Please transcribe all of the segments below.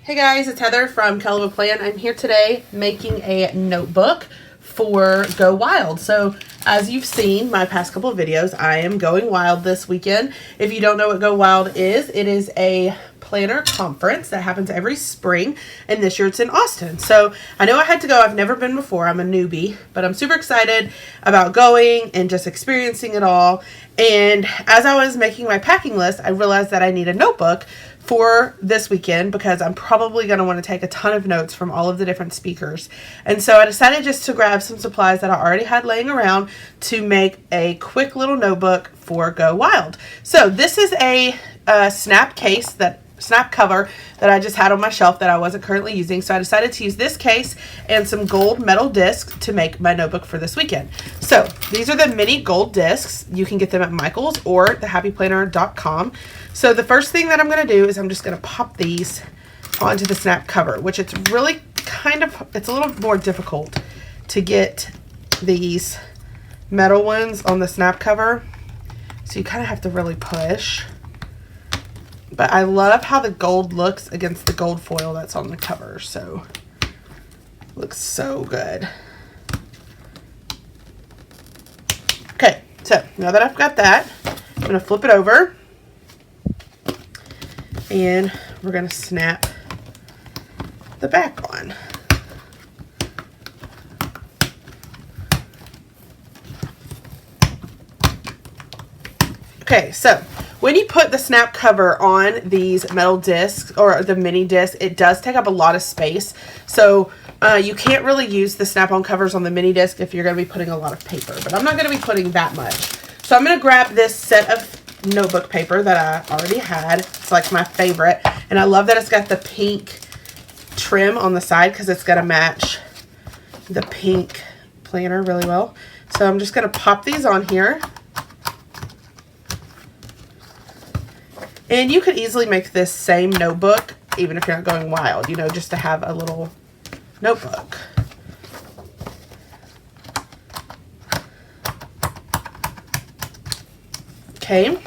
Hey guys, it's Heather from Kell Plan. I'm here today making a notebook for Go Wild. So as you've seen my past couple of videos, I am going wild this weekend. If you don't know what Go Wild is, it is a planner conference that happens every spring, and this year it's in Austin. So I know I had to go. I've never been before. I'm a newbie, but I'm super excited about going and just experiencing it all. And as I was making my packing list, I realized that I need a notebook for this weekend because I'm probably going to want to take a ton of notes from all of the different speakers. And so I decided just to grab some supplies that I already had laying around to make a quick little notebook for Go Wild. So this is a snap cover that I just had on my shelf that I wasn't currently using. So I decided to use this case and some gold metal discs to make my notebook for this weekend. So these are the mini gold discs. You can get them at Michael's or thehappyplanner.com. So the first thing that I'm going to do is I'm just going to pop these onto the snap cover, which it's really it's a little more difficult to get these metal ones on the snap cover. So you kind of have to really push. But I love how the gold looks against the gold foil that's on the cover. So, looks so good. Okay, so now that I've got that, I'm going to flip it over. And we're going to snap the back on. Okay, so when you put the snap cover on these metal discs or the mini disc, it does take up a lot of space. So you can't really use the snap-on covers on the mini disc if you're going to be putting a lot of paper. But I'm not going to be putting that much. So I'm going to grab this set of notebook paper that I already had. It's like my favorite. And I love that it's got the pink trim on the side because it's going to match the pink planner really well. So I'm just going to pop these on here. And you could easily make this same notebook, even if you're not going wild, you know, just to have a little notebook. Okay.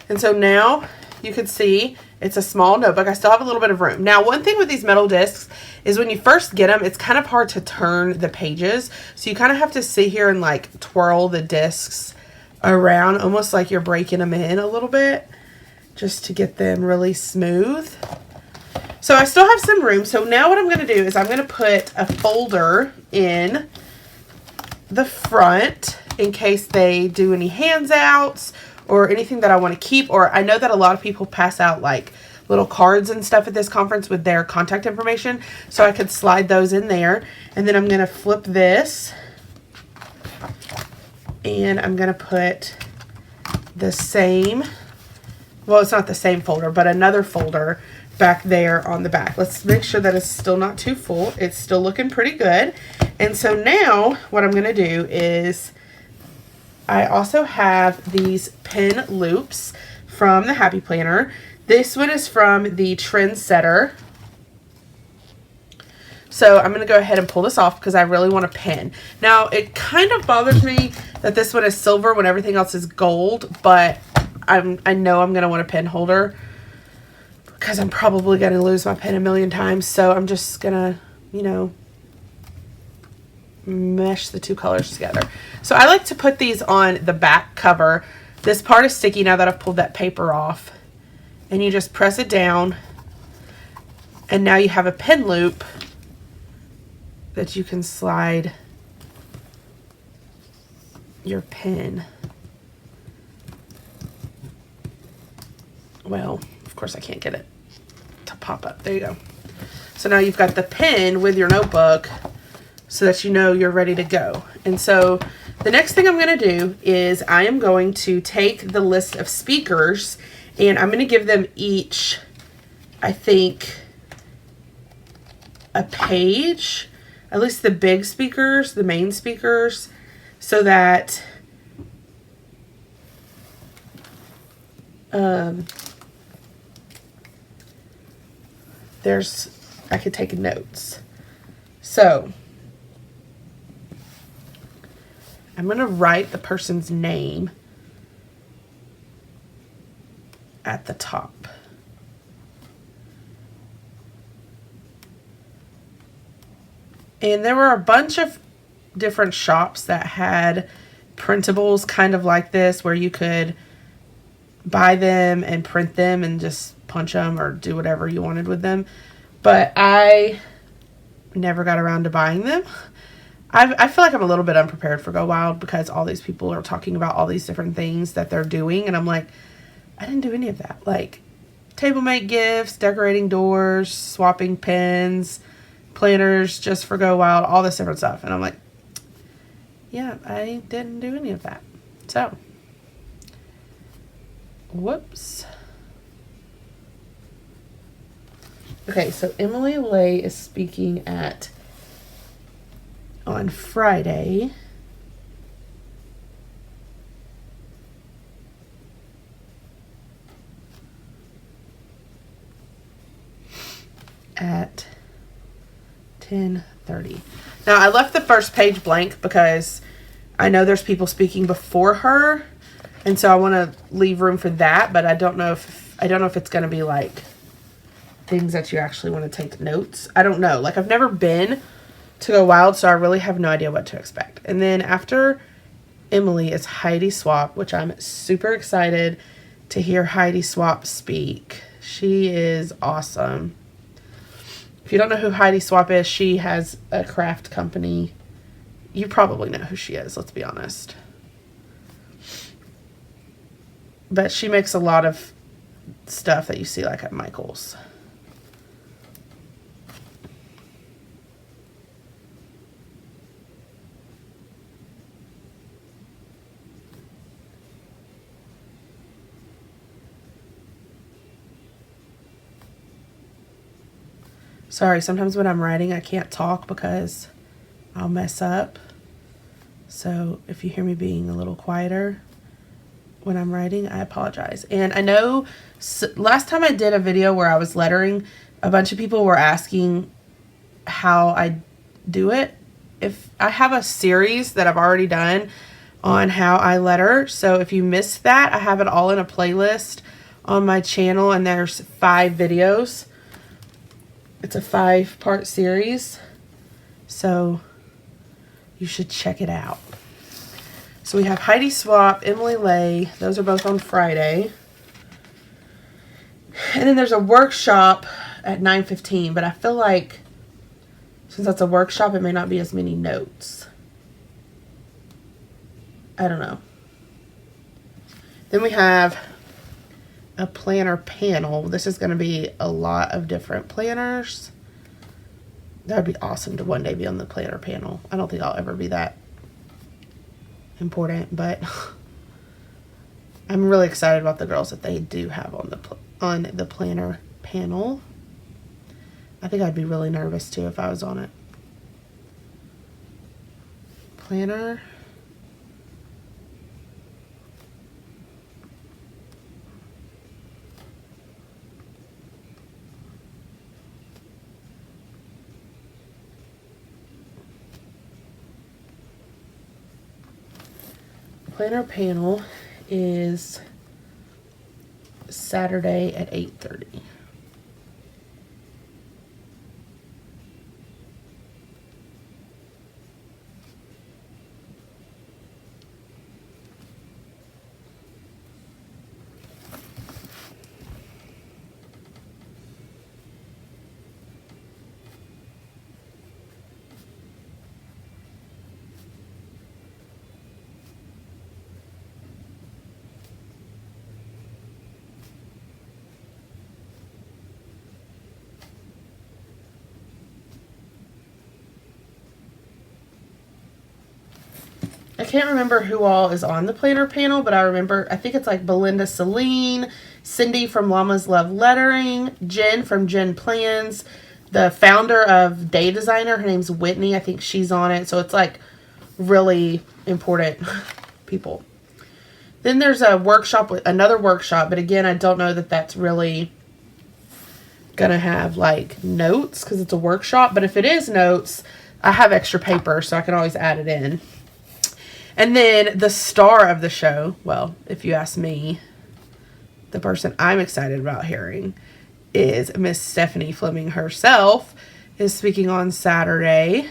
And so now you can see it's a small notebook. I still have a little bit of room. Now, one thing with these metal discs is when you first get them, it's kind of hard to turn the pages. So you kind of have to sit here and like twirl the discs around, almost like you're breaking them in a little bit, just to get them really smooth. So I still have some room. So now what I'm going to do is I'm going to put a folder in the front in case they do any handouts or anything that I want to keep. Or I know that a lot of people pass out like little cards and stuff at this conference with their contact information. So I could slide those in there. And then I'm going to flip this. And I'm going to put the same, well, it's not the same folder, but another folder back there on the back. Let's make sure that it's still not too full. It's still looking pretty good. And so now what I'm going to do is I also have these pen loops from the Happy Planner. This one is from the Trendsetter. So I'm going to go ahead and pull this off because I really want a pen. Now, it kind of bothers me that this one is silver when everything else is gold, but I know I'm going to want a pen holder because I'm probably going to lose my pen a million times. So I'm just going to, you know, mesh the two colors together. So I like to put these on the back cover. This part is sticky now that I've pulled that paper off. And you just press it down. And now you have a pen loop that you can slide your pen. Well, of course I can't get it to pop up. There you go. So now you've got the pen with your notebook so that you know you're ready to go. And so the next thing I'm going to do is I am going to take the list of speakers and I'm going to give them each, I think, a page, at least the big speakers, the main speakers, so that I could take notes. So I'm going to write the person's name at the top. And there were a bunch of different shops that had printables kind of like this, where you could buy them and print them and just punch them or do whatever you wanted with them. But I never got around to buying them. I feel like I'm a little bit unprepared for Go Wild because all these people are talking about all these different things that they're doing. And I'm like, I didn't do any of that. Like table mate gifts, decorating doors, swapping pens, planners just for Go Wild, all this different stuff. And I'm like, yeah, I didn't do any of that. So, whoops. Okay, so Emily Lay is speaking on Friday. At 10:30. Now, I left the first page blank because I know there's people speaking before her, and so I want to leave room for that, but I don't know if it's going to be like things that you actually want to take notes. I don't know. Like, I've never been to Go Wild, so I really have no idea what to expect. And then after Emily is Heidi Swap, which I'm super excited to hear Heidi Swap speak. She is awesome. If you don't know who Heidi Swap is, she has a craft company. You probably know who she is, let's be honest. But she makes a lot of stuff that you see like at Michael's. Sorry, sometimes when I'm writing, I can't talk because I'll mess up. So if you hear me being a little quieter when I'm writing, I apologize. And I know last time I did a video where I was lettering, a bunch of people were asking how I do it. If I have a series that I've already done on how I letter. So if you missed that, I have it all in a playlist on my channel, and there's 5 videos. It's a 5-part series, so you should check it out. So we have Heidi Swap, Emily Lay. Those are both on Friday. And then there's a workshop at 9:15, but I feel like since that's a workshop, it may not be as many notes. I don't know. Then we have a planner panel. This is going to be a lot of different planners. That would be awesome to one day be on the planner panel. I don't think I'll ever be that important, but I'm really excited about the girls that they do have on the planner panel. I think I'd be really nervous too if I was on it. Planner. Planner panel is Saturday at 8:30. I can't remember who all is on the planner panel, but I think it's like Belinda Celine, Cindy from Llama's Love Lettering, Jen from Jen Plans, the founder of Day Designer, her name's Whitney, I think she's on it. So it's like really important people. Then there's a workshop, another workshop, but again, I don't know that that's really gonna have like notes because it's a workshop, but if it is notes, I have extra paper so I can always add it in. And then the star of the show, well, if you ask me, the person I'm excited about hearing is Miss Stephanie Fleming herself, is speaking on Saturday.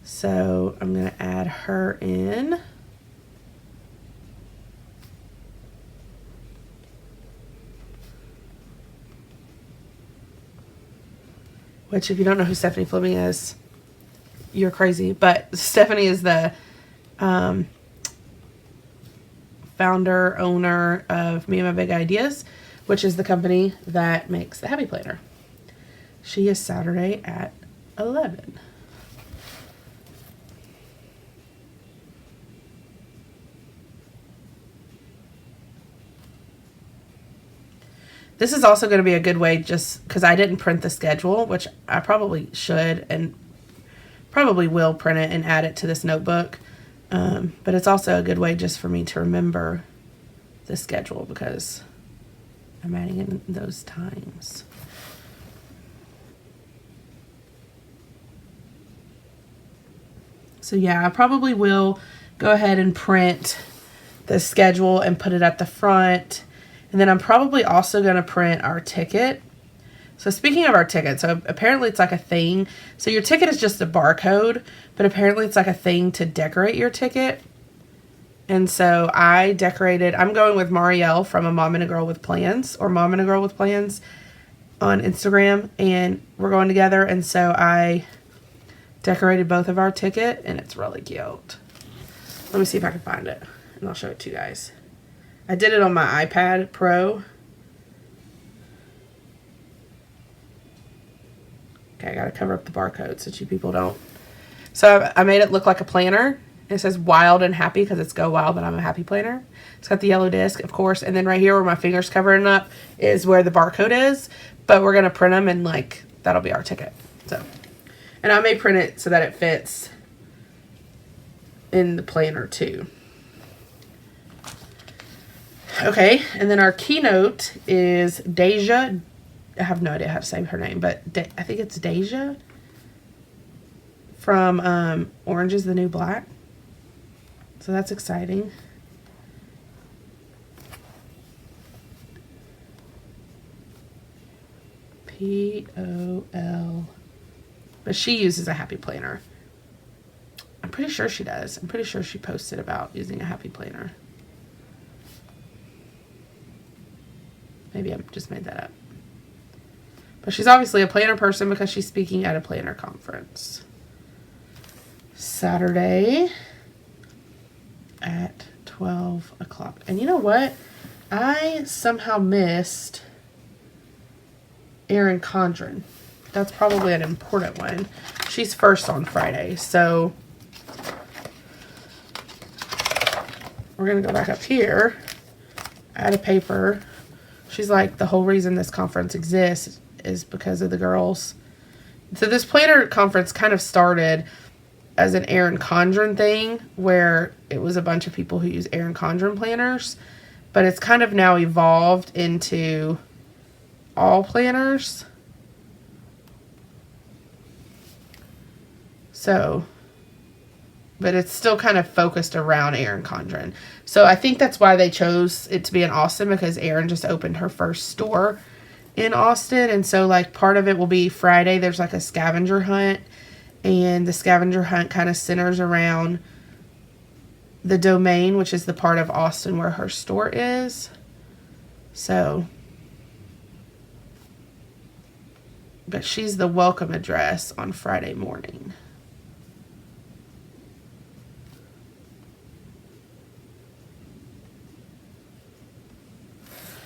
So I'm going to add her in. Which, if you don't know who Stephanie Fleming is, you're crazy. But Stephanie is the founder, owner of Me and My Big Ideas, which is the company that makes the Happy Planner. She is Saturday at 11. This is also going to be a good way, just because I didn't print the schedule, which I probably should and probably will print it and add it to this notebook. But it's also a good way just for me to remember the schedule because I'm adding in those times. So yeah, I probably will go ahead and print the schedule and put it at the front. And then I'm probably also going to print our ticket. So speaking of our ticket, so apparently it's like a thing. So your ticket is just a barcode, but apparently it's like a thing to decorate your ticket. And so I decorated, I'm going with Marielle from A Mom and a Girl with Plans, or Mom and a Girl with Plans on Instagram. And we're going together. And so I decorated both of our ticket, and it's really cute. Let me see if I can find it, and I'll show it to you guys. I did it on my iPad Pro. Okay, I gotta cover up the barcode so you people don't. So I made it look like a planner. It says wild and happy because it's Go Wild, but I'm a happy planner. It's got the yellow disc, of course, and then right here where my finger's covering up is where the barcode is. But we're gonna print them, and like that'll be our ticket. So, and I may print it so that it fits in the planner too. Okay, and then our keynote is Deja. I have no idea how to say her name, but I think it's Deja from Orange is the New Black. So that's exciting. P-O-L. But she uses a Happy Planner. I'm pretty sure she does. I'm pretty sure she posted about using a Happy Planner. Maybe I just made that up. But she's obviously a planner person because she's speaking at a planner conference. Saturday at 12 o'clock. And you know what? I somehow missed Erin Condren. That's probably an important one. She's first on Friday. So we're going to go back up here, add a paper. She's like, the whole reason this conference exists is because of the girls. So this planner conference kind of started as an Erin Condren thing where it was a bunch of people who use Erin Condren planners, but it's kind of now evolved into all planners. So, but it's still kind of focused around Erin Condren. So I think that's why they chose it to be in Austin, because Erin just opened her first store in Austin. And so like part of it will be Friday. There's like a scavenger hunt, and the scavenger hunt kind of centers around the Domain, which is the part of Austin where her store is. So, but she's the welcome address on Friday morning.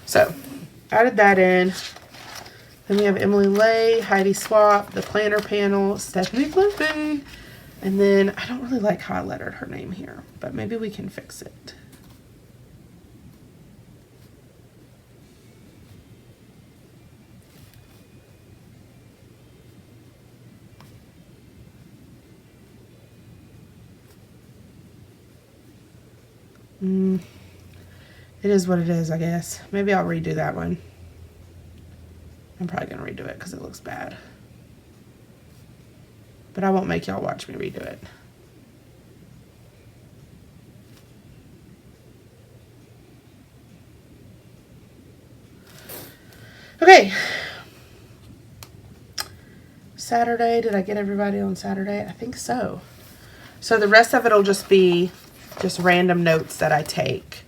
So, added that in. Then we have Emily Lay, Heidi Swap, the planner panel, Stephanie Fleming. And then, I don't really like how I lettered her name here, but maybe we can fix it. It is what it is, I guess. Maybe I'll redo that one. I'm probably going to redo it because it looks bad. But I won't make y'all watch me redo it. Okay. Saturday. Did I get everybody on Saturday? I think so. So the rest of it will just be just random notes that I take.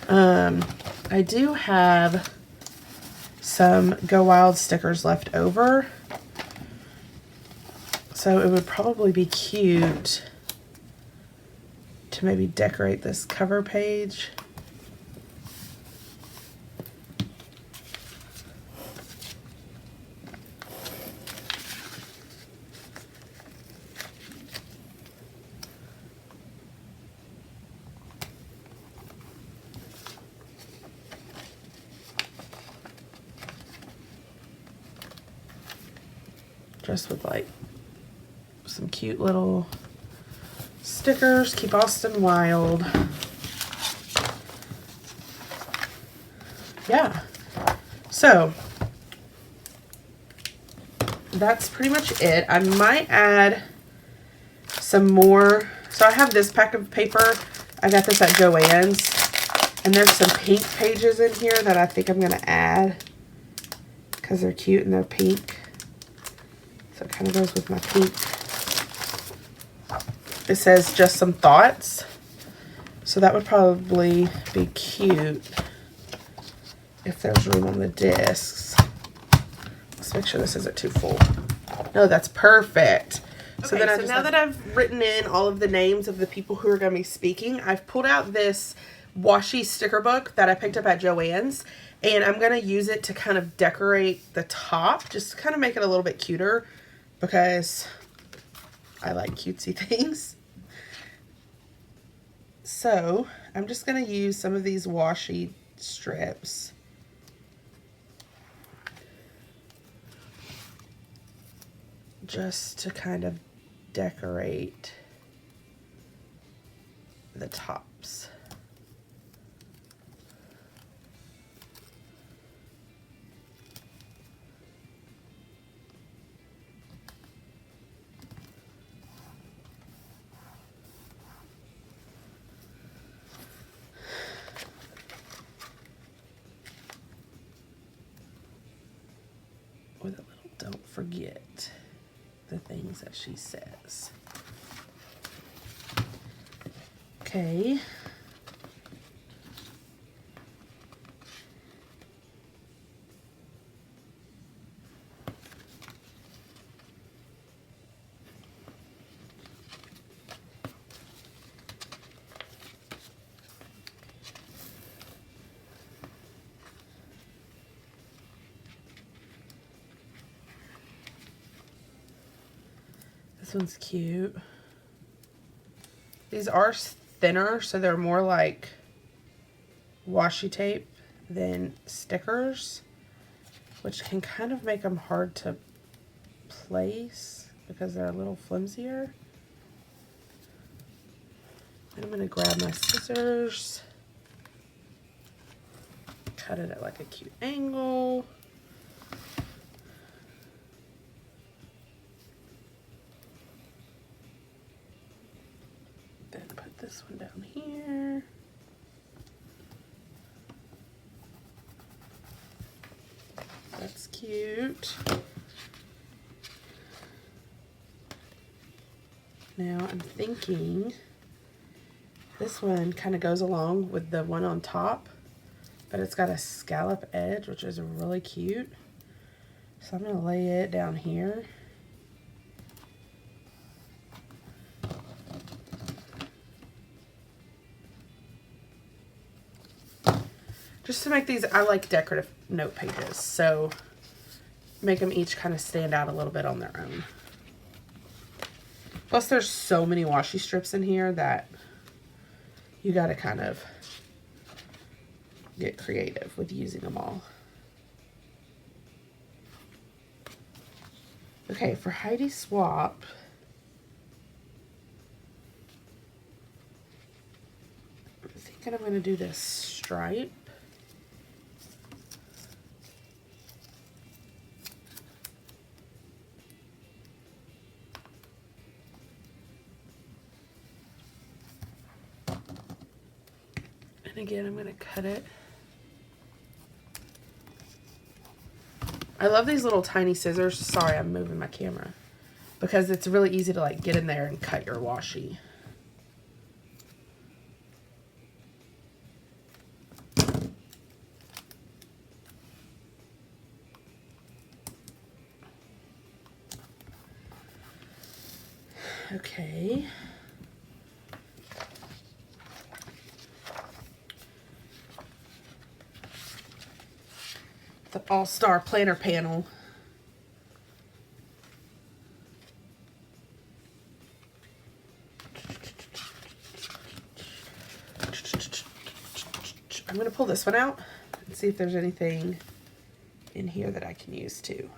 I do have some Go Wild stickers left over. So it would probably be cute to maybe decorate this cover page. Just with like some cute little stickers. Keep Austin wild. Yeah. So that's pretty much it. I might add some more. So I have this pack of paper. I got this at Joann's. And there's some pink pages in here that I think I'm going to add because they're cute and they're pink. So it kind of goes with my pink. It says just some thoughts. So that would probably be cute if there's room on the discs. Let's make sure this isn't too full. No, that's perfect. Okay, so now that I've written in all of the names of the people who are going to be speaking, I've pulled out this washi sticker book that I picked up at Joann's. And I'm going to use it to kind of decorate the top. Just to kind of make it a little bit cuter. Because I like cutesy things. So I'm just going to use some of these washi strips. Just to kind of decorate the tops. With a little, don't forget the things that she says. Okay. This one's cute. These are thinner, so they're more like washi tape than stickers, which can kind of make them hard to place because they're a little flimsier. And I'm going to grab my scissors, cut it at like a cute angle. Then put this one down here. That's cute. Now I'm thinking this one kind of goes along with the one on top, but it's got a scallop edge, which is really cute. So I'm going to lay it down here. Just to make these, I like decorative note pages, so make them each kind of stand out a little bit on their own. Plus there's so many washi strips in here that you got to kind of get creative with using them all. Okay, for Heidi Swap, I'm thinking I'm going to do this stripe. And again, I'm going to cut it. I love these little tiny scissors. Sorry, I'm moving my camera. Because it's really easy to like get in there and cut your washi. Okay. The All-Star Planner Panel. I'm going to pull this one out and see if there's anything in here that I can use too.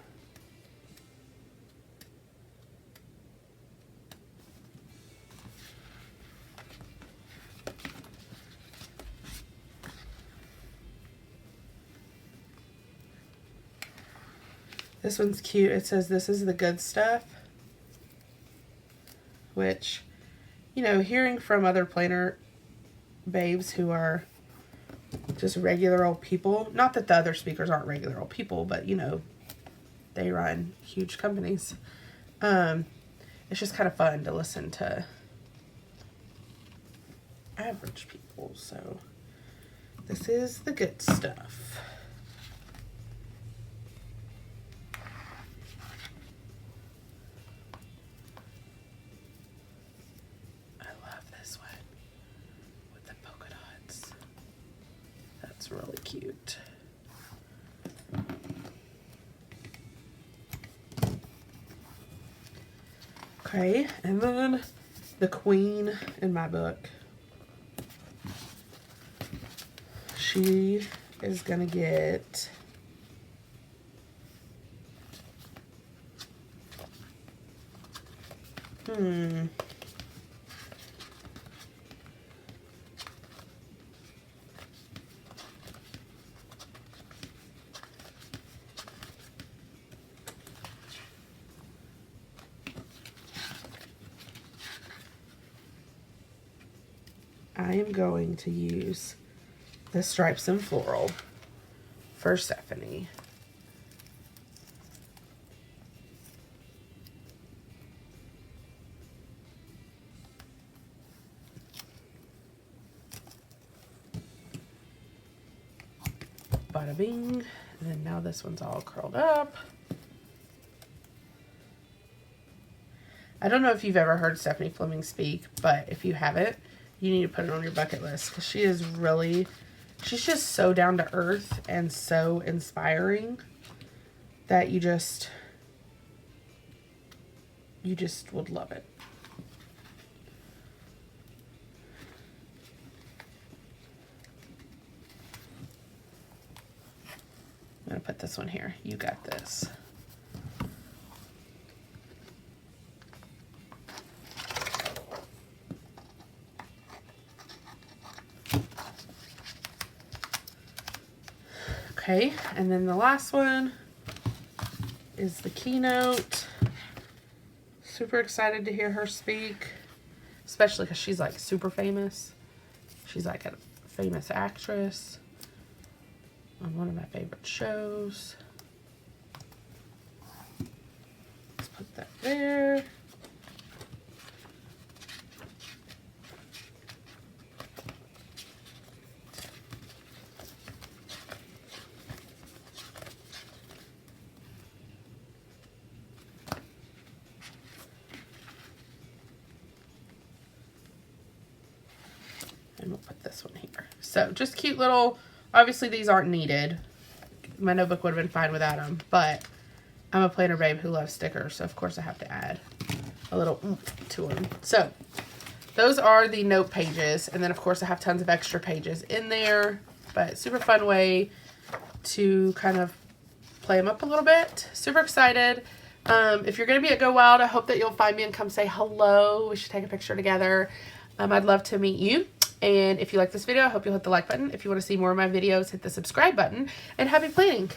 This one's cute. It says, "This is the good stuff," which, you know, hearing from other planner babes who are just regular old people, not that the other speakers aren't regular old people, but, you know, they run huge companies. It's just kind of fun to listen to average people. So this is the good stuff. Really cute. Okay, and then the queen in my book. She is gonna get I am going to use the Stripes and Floral for Stephanie. Bada bing. And then now this one's all curled up. I don't know if you've ever heard Stephanie Fleming speak, but if you haven't, you need to put it on your bucket list, because she is really, she's just so down to earth and so inspiring that you just would love it. I'm going to put this one here. You got this. Okay, and then the last one is the keynote. Super excited to hear her speak, especially because she's like super famous. She's like a famous actress on one of my favorite shows. Let's put that there. And we'll put this one here. So just cute little, obviously these aren't needed. My notebook would have been fine without them, but I'm a planner babe who loves stickers, so of course I have to add a little oomph to them. So those are the note pages, and then of course I have tons of extra pages in there, but super fun way to kind of play them up a little bit. Super excited. If you're going to be at Go Wild, I hope that you'll find me and come say hello. We should take a picture together. I'd love to meet you. And if you like this video, I hope you'll hit the like button. If you want to see more of my videos, hit the subscribe button. And happy planning!